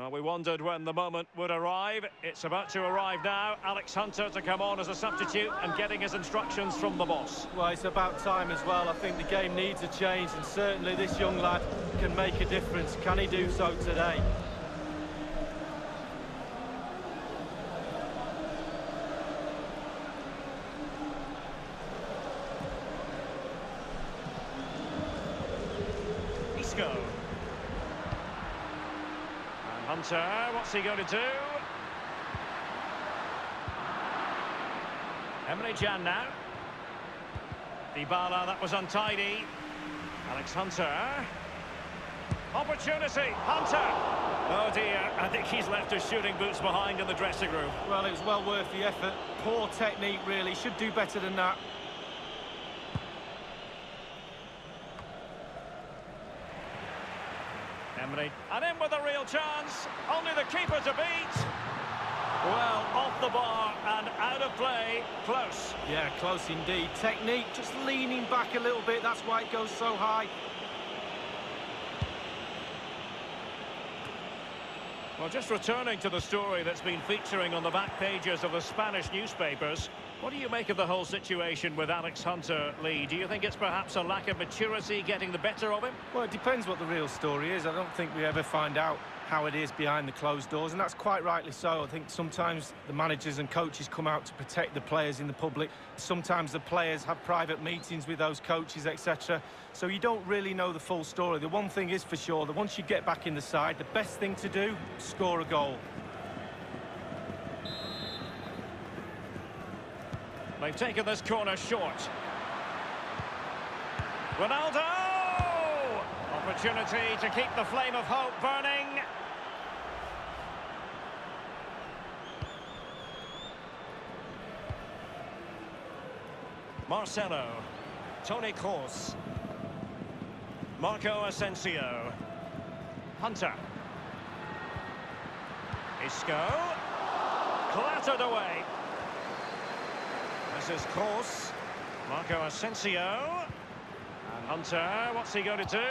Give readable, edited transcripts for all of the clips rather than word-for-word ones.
Well, we wondered when the moment would arrive. It's about to arrive now. Alex Hunter to come on as a substitute and getting his instructions from the boss. Well, it's about time as well. I think the game needs a change, and certainly this young lad can make a difference. Can he do so today? Isco. Hunter, what's he going to do? Emre Can now. Dybala, that was untidy. Alex Hunter. Opportunity, Hunter! Oh dear, I think he's left his shooting boots behind in the dressing room. Well, it was well worth the effort. Poor technique, really. Should do better than that. Emre, and in with a real chance. Only the keeper to beat. Well, off the bar and out of play. Close. Yeah, close indeed. Technique, just leaning back a little bit. That's why it goes so high. Well, just returning to the story that's been featuring on the back pages of the Spanish newspapers, what do you make of the whole situation with Alex Hunter, Lee? Do you think it's perhaps a lack of maturity getting the better of him? Well, it depends what the real story is. I don't think we ever find out how it is behind the closed doors, and that's quite rightly so. I think sometimes the managers and coaches come out to protect the players in the public. Sometimes the players have private meetings with those coaches, etc. So you don't really know the full story. The one thing is for sure that once you get back in the side, the best thing to do, score a goal. They've taken this corner short. Ronaldo! Opportunity to keep the flame of hope burning. Marcelo. Toni Kroos. Marco Asensio. Hunter. Isco. Clattered away. This is Kroos. Marco Asensio. And Hunter, what's he going to do?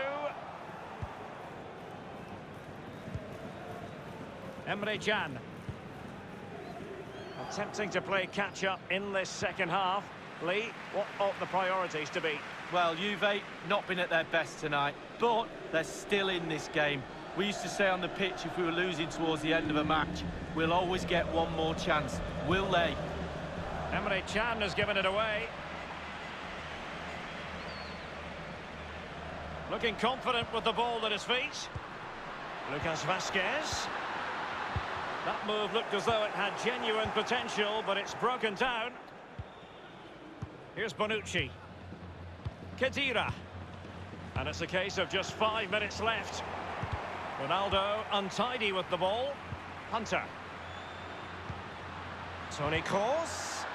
Emre Can. Attempting to play catch-up in this second half. Lee, what ought the priorities to be? Well, Juve not been at their best tonight, but they're still in this game. We used to say on the pitch, if we were losing towards the end of a match, we'll always get one more chance. Will they? Emre Can has given it away. Looking confident with the ball at his feet. Lucas Vazquez. That move looked as though it had genuine potential, but it's broken down. Here's Bonucci. Khedira. And it's a case of just 5 minutes left. Ronaldo untidy with the ball. Hunter. Toni Kroos.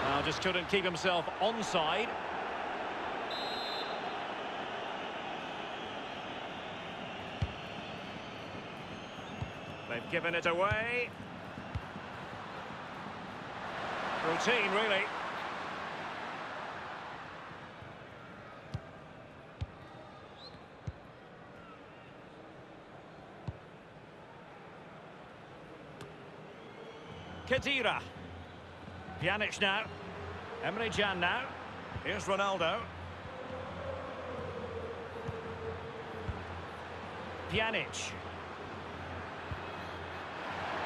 Now just couldn't keep himself onside. They've given it away. Routine, really. Khedira. Pjanic now. Emre Can now. Here's Ronaldo. Pjanic.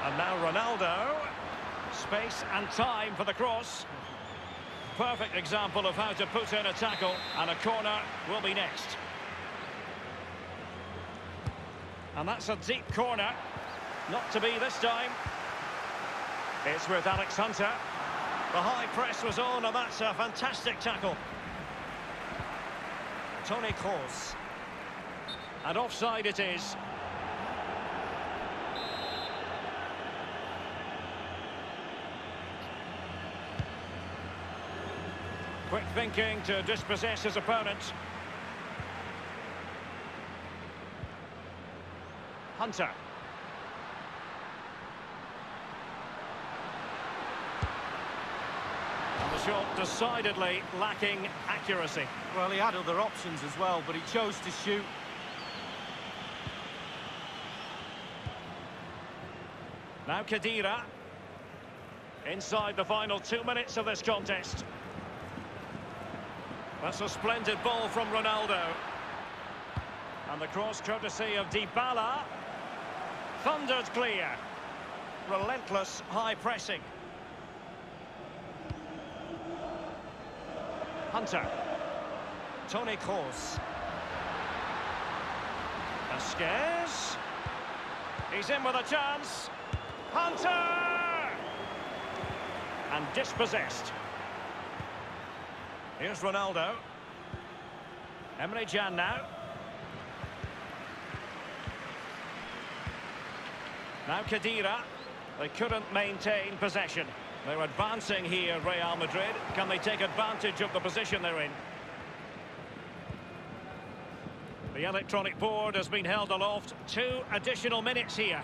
And now Ronaldo. Space and time for the cross. Perfect example of how to put in a tackle, and a corner will be next. And that's a deep corner. Not to be this time. It's with Alex Hunter. The high press was on, and that's a fantastic tackle. Toni Kroos. And offside it is. Quick thinking to dispossess his opponent. Hunter. And the shot decidedly lacking accuracy. Well, he had other options as well, but he chose to shoot. Now Khedira. Inside the final 2 minutes of this contest. That's a splendid ball from Ronaldo. And the cross courtesy of Dybala. Thundered clear. Relentless high pressing. Hunter. Toni Kroos. Vasquez. He's in with a chance. Hunter! And dispossessed. Here's Ronaldo. Emre Can now. Now Khedira. They couldn't maintain possession. They're advancing here, Real Madrid. Can they take advantage of the position they're in? The electronic board has been held aloft. 2 additional minutes here.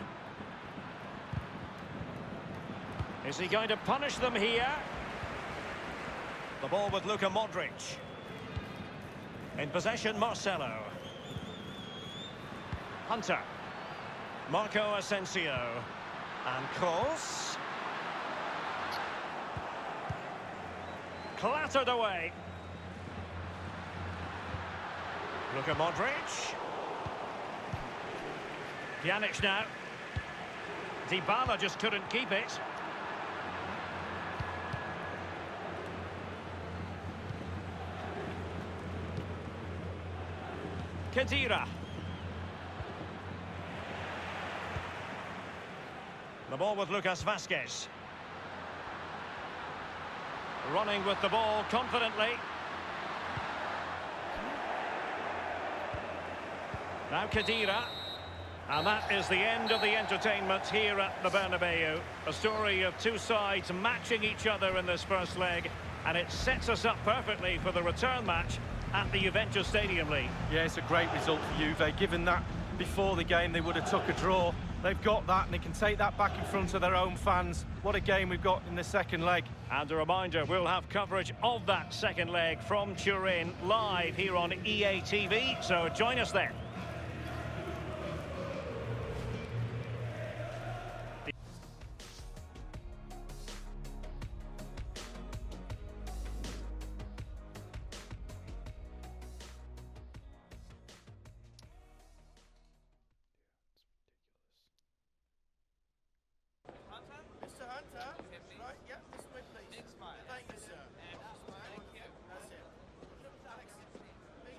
Is he going to punish them here? The ball with Luka Modric. In possession, Marcelo. Hunter. Marco Asensio. And Kroos. Clattered away. Luka Modric. Pjanic now. Dybala just couldn't keep it. Khedira. The ball with Lucas Vasquez. Running with the ball confidently. Now Khedira. And that is the end of the entertainment here at the Bernabeu. A story of 2 sides matching each other in this first leg. And it sets us up perfectly for the return match at the Juventus Stadium, Lee. Yeah, it's a great result for Juve. Given that before the game they would have took a draw. They've got that and they can take that back in front of their own fans. What a game we've got in the second leg. And a reminder, we'll have coverage of that second leg from Turin live here on EA TV, so join us there. Mr. Hunter, right, yeah, this way, please. Thank you, sir. Thank you. That's it.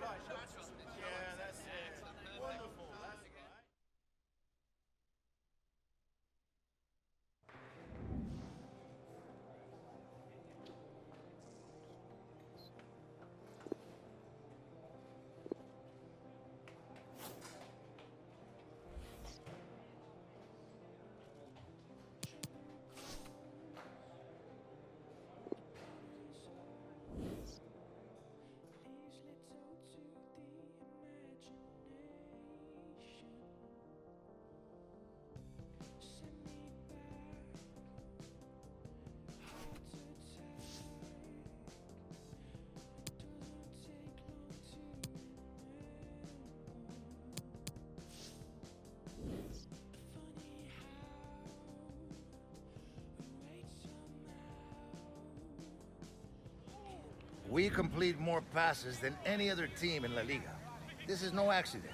Right. Yeah, that's it. Wonderful. That's right. We complete more passes than any other team in La Liga. This is no accident.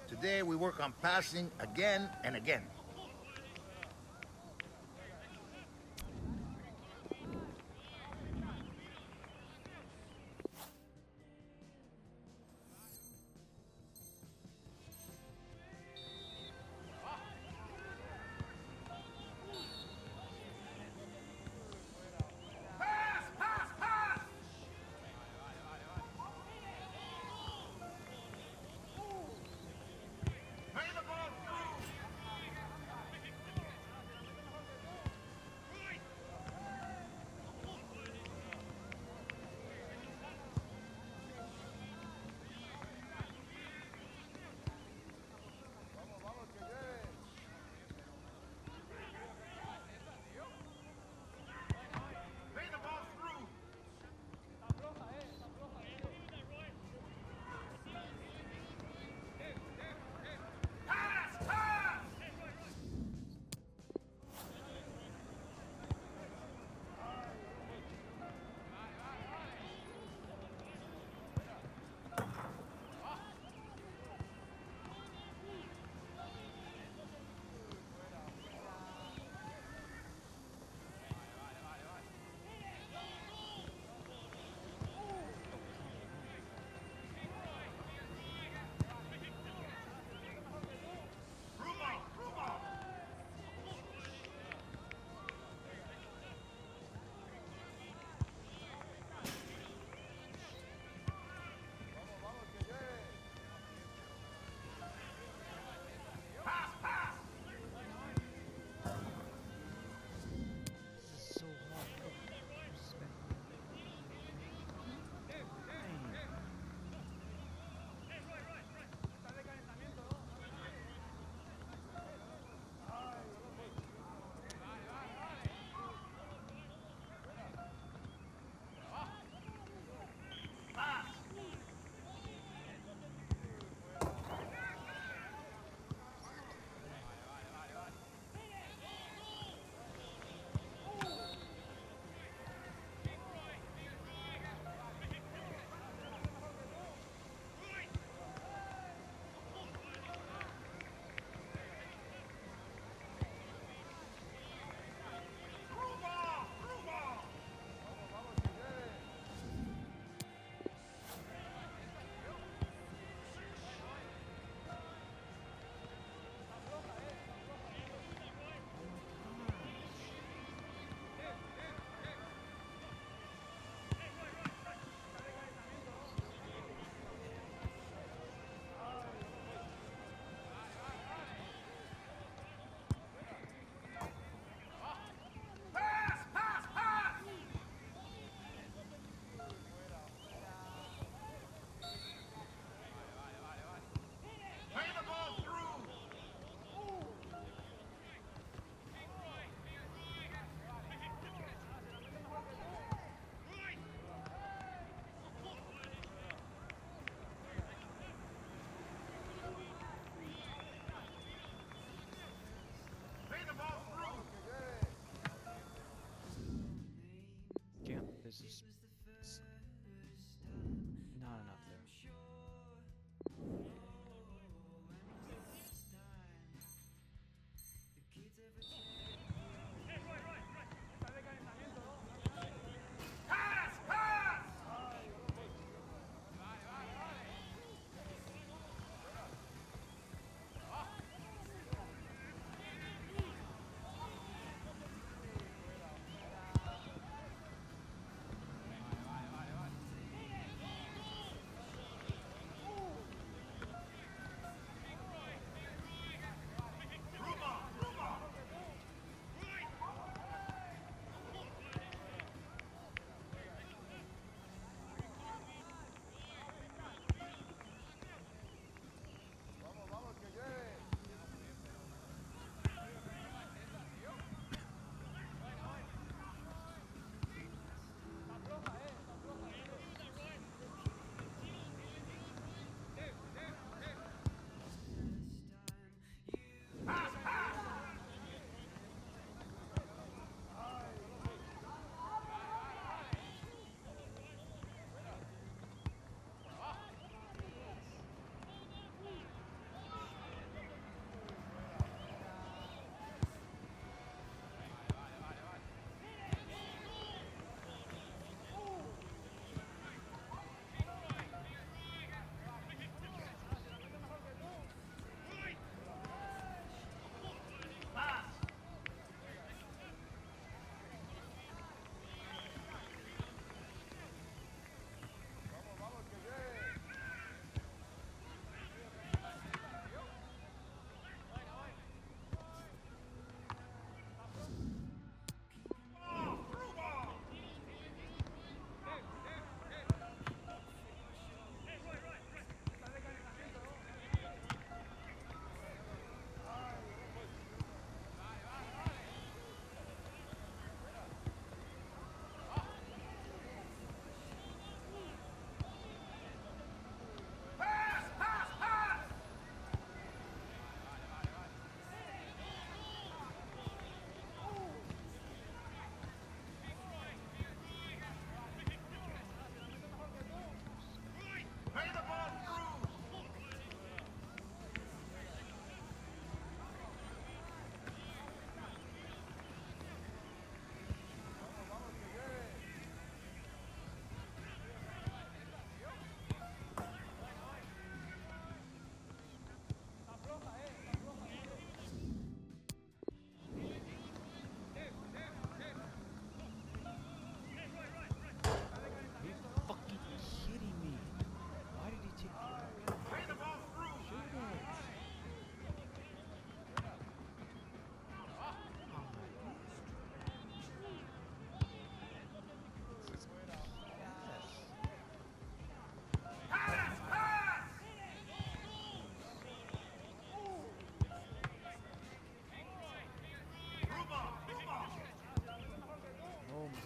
Today we work on passing again and again. Not enough there. Are you fucking kidding me? Why did he take Play the ball through! shoot it? Oh my.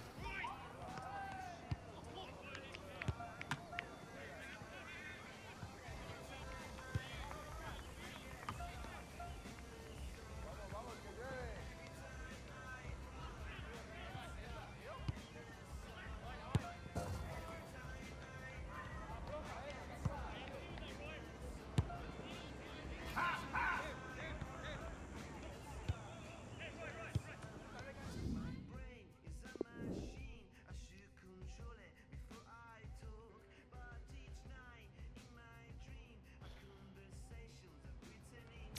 Brain is a machine. I should control it before I talk. But each night in my dream, our conversations are written in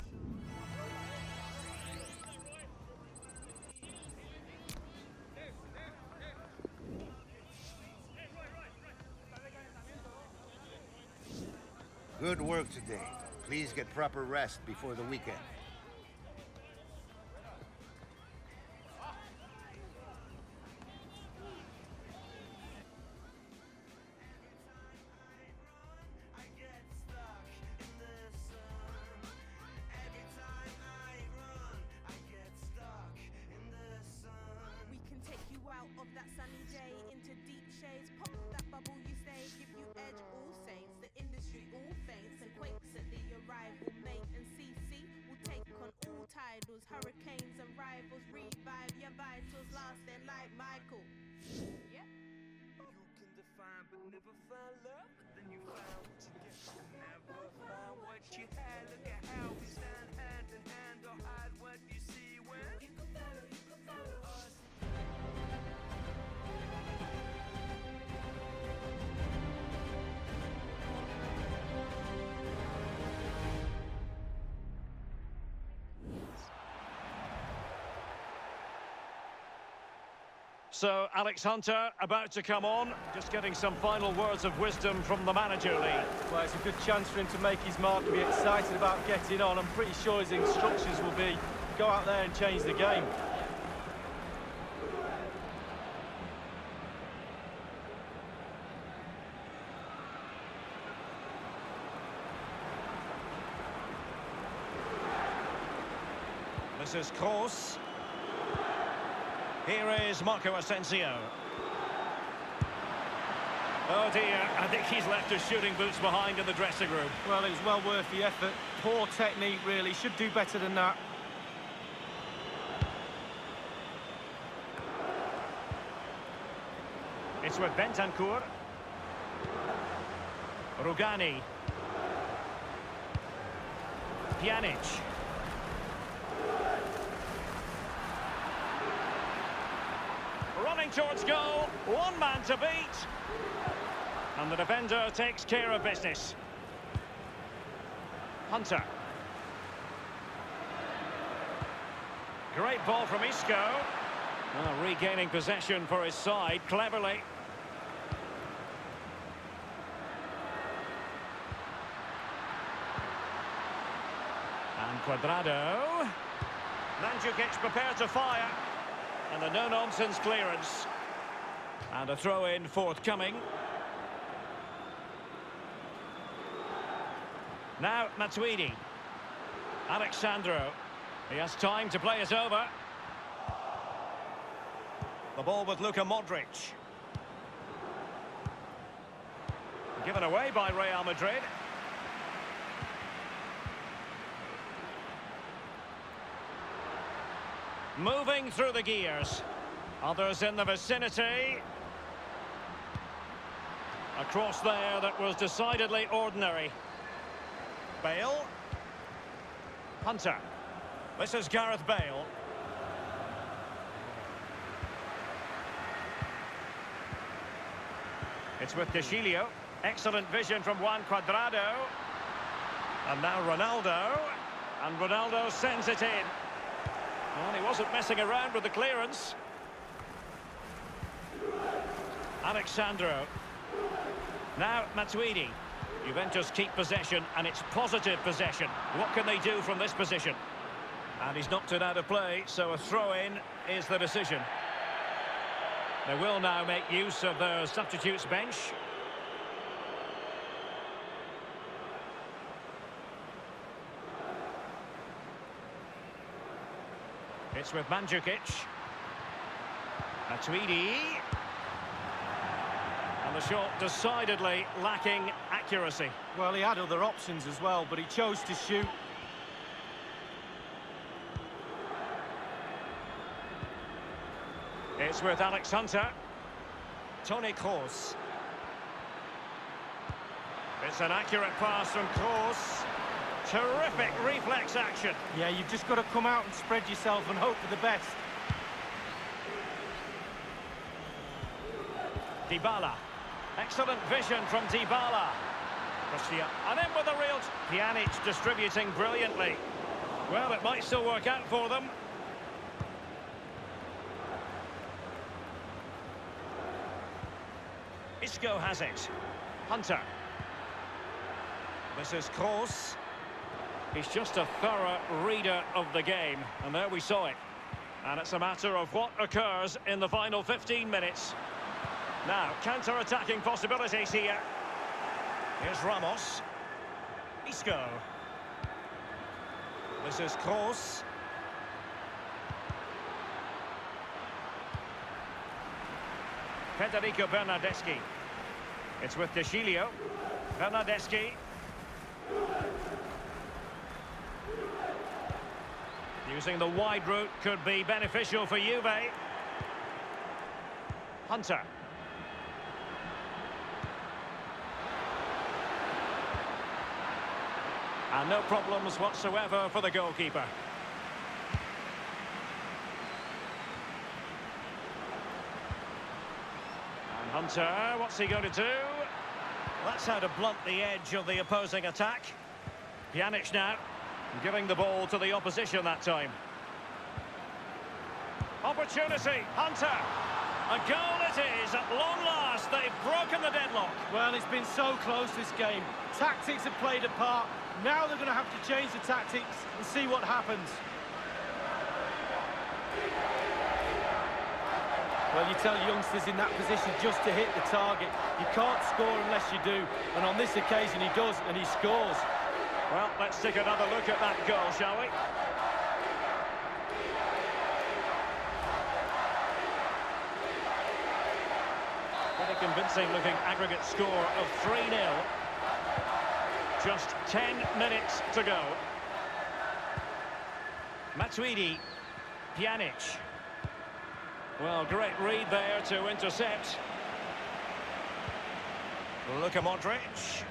Good work today. Please get proper rest before the weekend. I get stuck in the sun. Every time I run, I get stuck in the sun. We can take you out of that sunny day into deep shades. Pop that bubble you stay, give you edge all saints. The industry all faints and quakes at the arrival. Mate and CC will take on all titles. Hurricanes and rivals revive your vitals, lasting like Michael. Yep. but never found love. But then you found what you get, but never found what you had. Look at how we stand hand in hand, or hide what you see when you can follow us. So, Alex Hunter about to come on, just getting some final words of wisdom from the manager, Lee. Well, it's a good chance for him to make his mark and be excited about getting on. I'm pretty sure his instructions will be, go out there and change the game. This is Kroos. Here is Marco Asensio. Oh dear, I think he's left his shooting boots behind in the dressing room. Well, it was well worth the effort. Poor technique, really. Should do better than that. It's with Bentancur. Rugani. Pjanic. Running towards goal, one man to beat. And the defender takes care of business. Hunter. Great ball from Isco. Oh, regaining possession for his side, cleverly. And Cuadrado. Mandzukic prepared to fire. And a no-nonsense clearance. And a throw-in forthcoming. Now Matuidi. Alexandro. He has time to play it over. The ball with Luka Modric. Given away by Real Madrid. Moving through the gears. Others in the vicinity. A cross there that was decidedly ordinary. Bale. Hunter. This is Gareth Bale. It's with De Chilio. Excellent vision from Juan Cuadrado. And now Ronaldo. And Ronaldo sends it in. Well, he wasn't messing around with the clearance. Alexandro. Now Matuidi. Juventus keep possession, and it's positive possession. What can they do from this position? And he's knocked it out of play, so a throw-in is the decision. They will now make use of their substitutes bench. It's with Mandzukic. Matuidi. And the shot decidedly lacking accuracy. Well, he had other options as well, but he chose to shoot. It's with Alex Hunter. Toni Kroos. It's an accurate pass from Kroos. Terrific reflex action. Yeah, you've just got to come out and spread yourself and hope for the best. Dybala. Excellent vision from Dybala. And in with a real... Pjanic distributing brilliantly. Well, it might still work out for them. Isco has it. Hunter. This is Kroos. He's just a thorough reader of the game. And there we saw it. And it's a matter of what occurs in the final 15 minutes. Now, counter-attacking possibilities here. Here's Ramos. Isco. This is Kroos. Federico Bernardeschi. It's with De Chilio. Bernardeschi. Using the wide route could be beneficial for Juve. Hunter. And no problems whatsoever for the goalkeeper. And Hunter, what's he going to do? That's how to blunt the edge of the opposing attack. Pjanic now, giving the ball to the opposition that time. Opportunity, Hunter. A goal it is, at long last. They've broken the deadlock. Well, it's been so close, this game. Tactics have played a part. Now they're going to have to change the tactics and see what happens. Well, you tell youngsters in that position just to hit the target. You can't score unless you do. And on this occasion, he does, and he scores. Well, let's take another look at that goal, shall we? Pretty convincing looking aggregate score of 3-0. Just 10 minutes to go. Matuidi, Pjanic. Well, great read there to intercept. Luka Modric.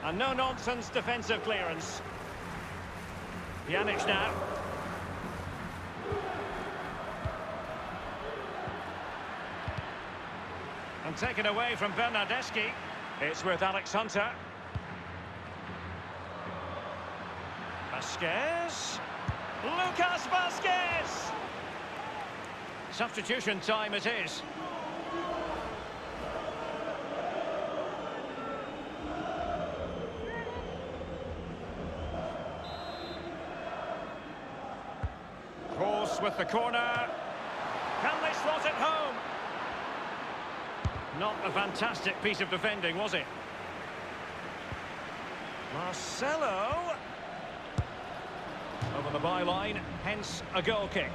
And no-nonsense defensive clearance. Pjanic now. And taken away from Bernardeschi. It's with Alex Hunter. Vasquez. Lucas Vasquez! Substitution time it is. Cross with the corner. Can they slot it home? Not a fantastic piece of defending, was it? Marcelo. Over the byline, hence a goal kick.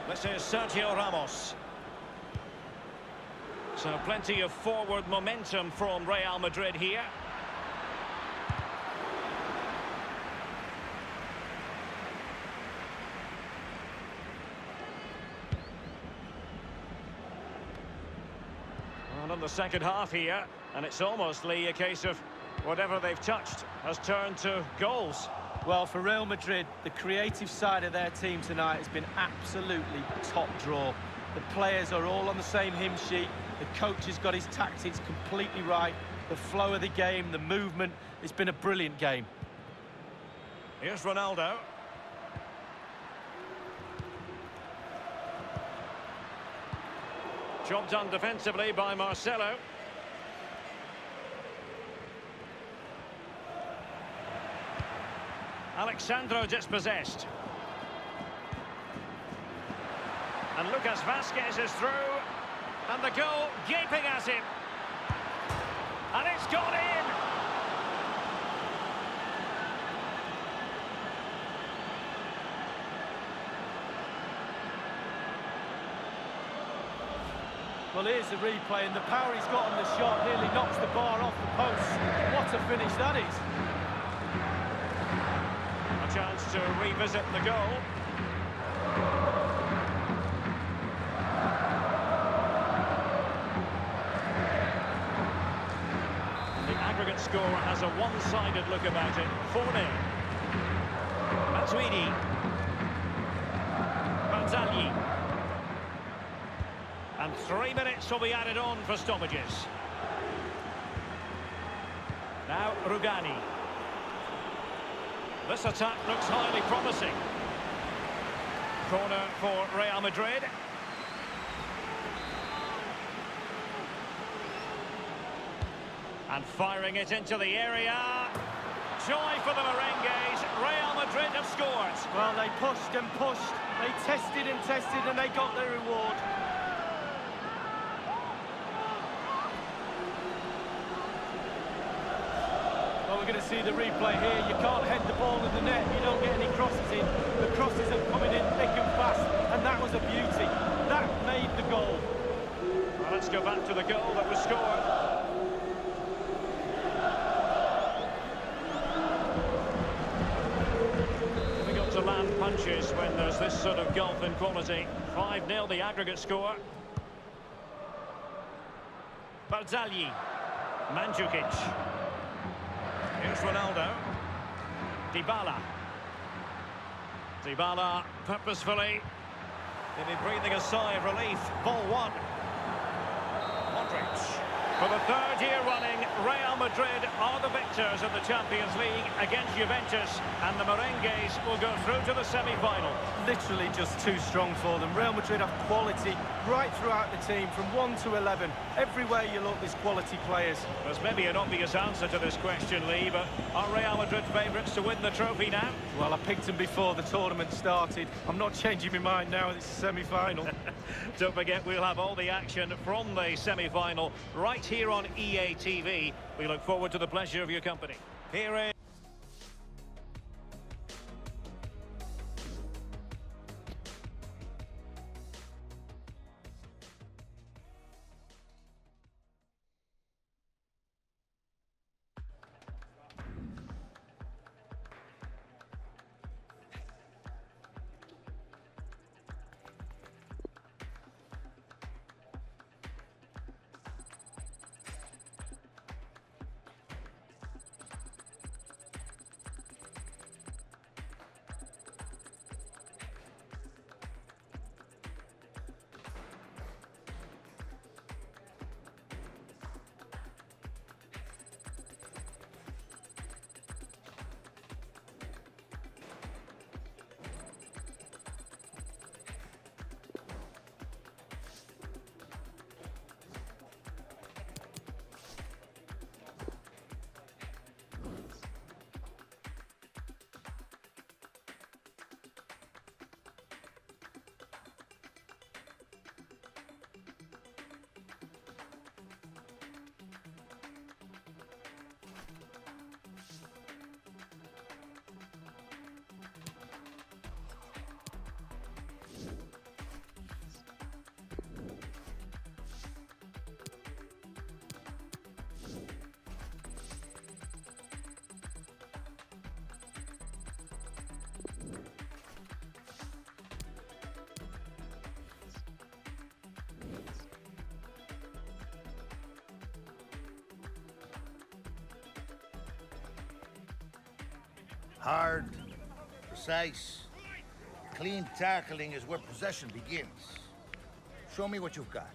This is Sergio Ramos. So plenty of forward momentum from Real Madrid here. And on the second half here, and it's almost, Lee, a case of whatever they've touched has turned to goals. Well, for Real Madrid, the creative side of their team tonight has been absolutely top draw. The players are all on the same hymn sheet. The coach has got his tactics completely right. The flow of the game, the movement, it's been a brilliant game. Here's Ronaldo. Job done defensively by Marcelo. Alexandro dispossessed. And Lucas Vasquez is through. And the goal gaping at him. And it's gone in! Well, here's the replay, and the power he's got on the shot nearly knocks the bar off the post. What a finish that is. A chance to revisit the goal. The aggregate score has a one-sided look about it. 4-0. Matuidi. Barzagli. And 3 minutes will be added on for stoppages. Now Rugani. This attack looks highly promising. Corner for Real Madrid. And firing it into the area. Joy for the Merengues. Real Madrid have scored. Well, they pushed and pushed. They tested and tested, and they got their reward. Well, we're going to see the replay here. You can't head the ball in the net. You don't get any crosses in. The crosses are coming in thick and fast, and that was a beauty. That made the goal. Well, let's go back to the goal that was scored. this sort of gulf in quality. 5-0 the aggregate score. Barzagli. Mandzukic. Here's Ronaldo. Dybala. Dybala purposefully. Maybe breathing a sigh of relief. Ball one. Modric. For the third year running, Real Madrid are the victors of the Champions League against Juventus, and the Merengues will go through to the semi-final. Literally just too strong for them. Real Madrid have quality right throughout the team, from 1 to 11. Everywhere you look, there's quality players. There's maybe an obvious answer to this question, Lee, but are Real Madrid favourites to win the trophy now? Well, I picked them before the tournament started. I'm not changing my mind now. It's a semi-final. Don't forget, we'll have all the action from the semi-final right here on EA TV. We look forward to the pleasure of your company. Here is... Hard, precise, clean tackling is where possession begins. Show me what you've got.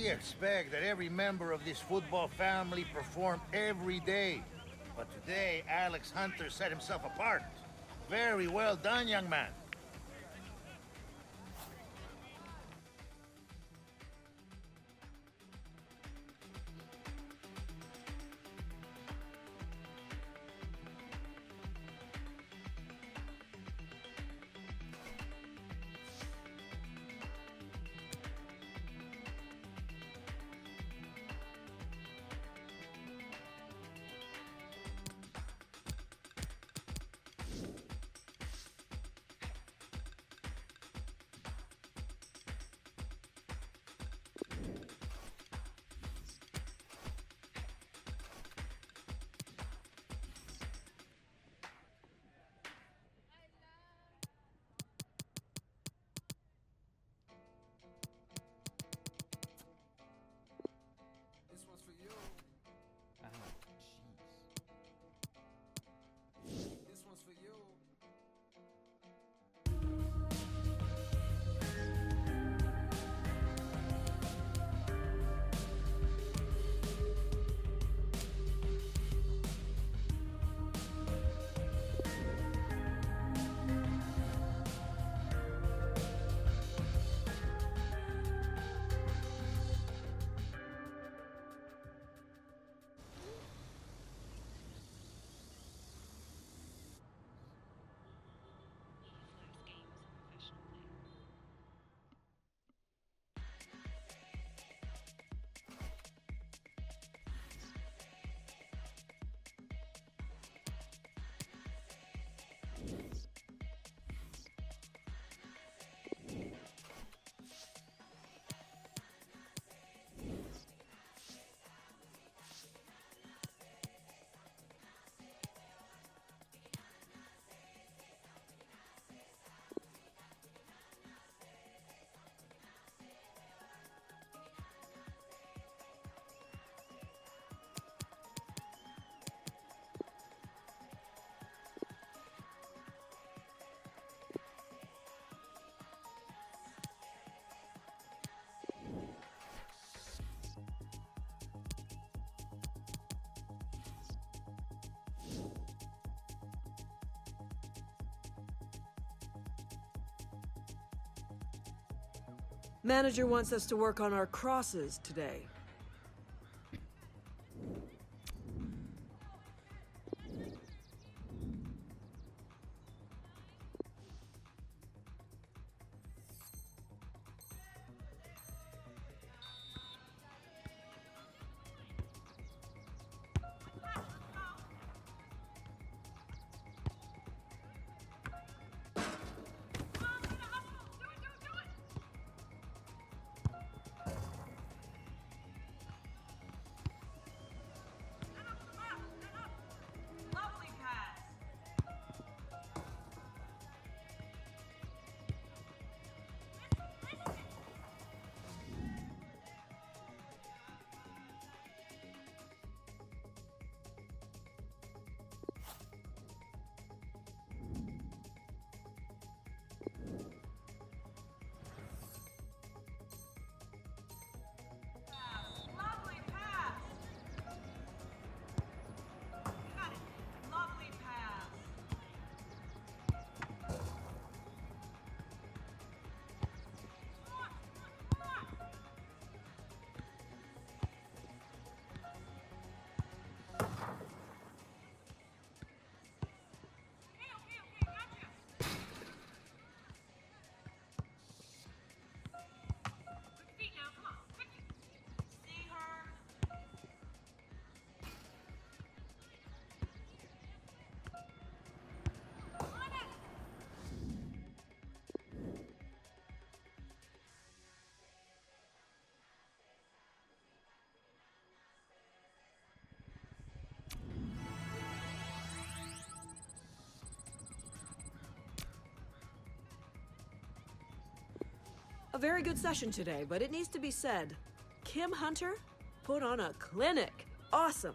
We expect that every member of this football family perform every day. But today, Alex Hunter set himself apart. Very well done, young man. This one's for you. Ah, jeez. This one's for you. Manager wants us to work on our crosses today. A very good session today, but it needs to be said. Kim Hunter put on a clinic. Awesome.